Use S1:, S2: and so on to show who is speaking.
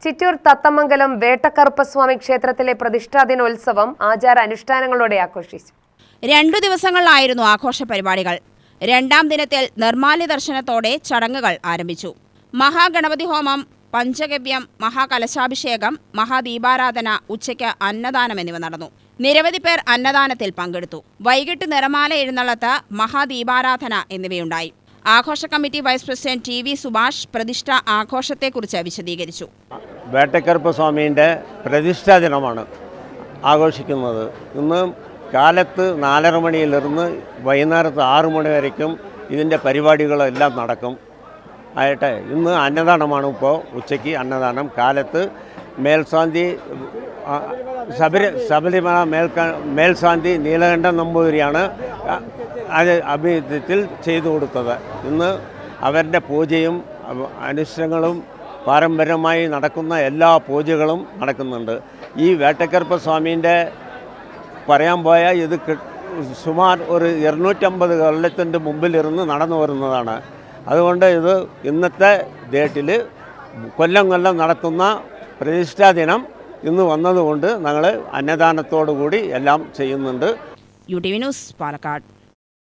S1: ചിറ്റൂർ തത്തമംഗലം വേട്ടക്കറുപ്പസ്വാമി ക്ഷേത്രത്തിലെ പ്രതിഷ്ഠാ ദിനോത്സവം ആചാര അനുഷ്ഠാനങ്ങളോടെ ആഘോഷിച്ചു.
S2: 2 ദിവസങ്ങളിലായിരുന്നു ആഘോഷ പരിപാടികൾ. രണ്ടാം ദിനത്തിൽ നിർമ്മാല്യ ദർശനത്തോടെ ചടങ്ങുകൾ ആരംഭിച്ചു. മഹാഗണപതി ഹോമം, പഞ്ചഗവ്യം, മഹാകലശാഭിഷേകം, മഹാദീപാരാധന, ഉച്ചയ്ക്ക് അന്നദാനം എന്നിവ നടന്നു. നിരവധി പേർ അന്നദാനത്തിൽ പങ്കെടുത്തു. വൈകിട്ട് നിറമാല എഴുന്നള്ളത്ത്, മഹാദീപാരാധന എന്നിവയുണ്ടായി. ആഘോഷ committee vice president T V Subhash പ്രതിഷ്ഠ ആഘോഷത്തെക്കുറിച്ച് വിശദീകരിച്ചു.
S3: വേട്ടക്കറുപ്പസ്വാമീൻ്റെ പ്രതിഷ്ഠാ ദിനമാണ് ആഘോഷിക്കുന്നത്. ഇന്ന് കാലത്ത് 4:30 മണിയിലിരുന്ന് വൈകുന്നേരത്ത് 6 മണി വരയ്ക്കും ഇതിൻ്റെ പരിപാടികളെല്ലാം നടക്കും. ആയിട്ട് ഇന്ന് അന്നദാനമാണ്. ഇപ്പോൾ ഉച്ചയ്ക്ക് അന്നദാനം. കാലത്ത് മേൽശാന്തി ശബരിമല മേൽശാന്തി നീലകണ്ഠൻ നമ്പൂതിരിയാണ് അത് അഭിനയത്തിൽ ചെയ്തു കൊടുത്തത്. ഇന്ന് അവരുടെ പൂജയും അനുഷ്ഠാനങ്ങളും പാരമ്പര്യമായി നടക്കുന്ന എല്ലാ പൂജകളും നടക്കുന്നുണ്ട്. ഈ വേട്ടക്കറുപ്പസ്വാമീൻ്റെ പറയാൻ പോയാൽ ഇത് സുമാർ ഒരു 250 കൊല്ലത്തിൻ്റെ മുമ്പിലിരുന്ന് നടന്നു വരുന്നതാണ്. അതുകൊണ്ട് ഇത് ഇന്നത്തെ ഡേറ്റിൽ കൊല്ലം നടത്തുന്ന പ്രതിഷ്ഠാ ദിനം ഇന്ന് വന്നതുകൊണ്ട് ഞങ്ങൾ അന്നദാനത്തോടു കൂടി എല്ലാം ചെയ്യുന്നുണ്ട്.
S2: UTV news, Palakkad.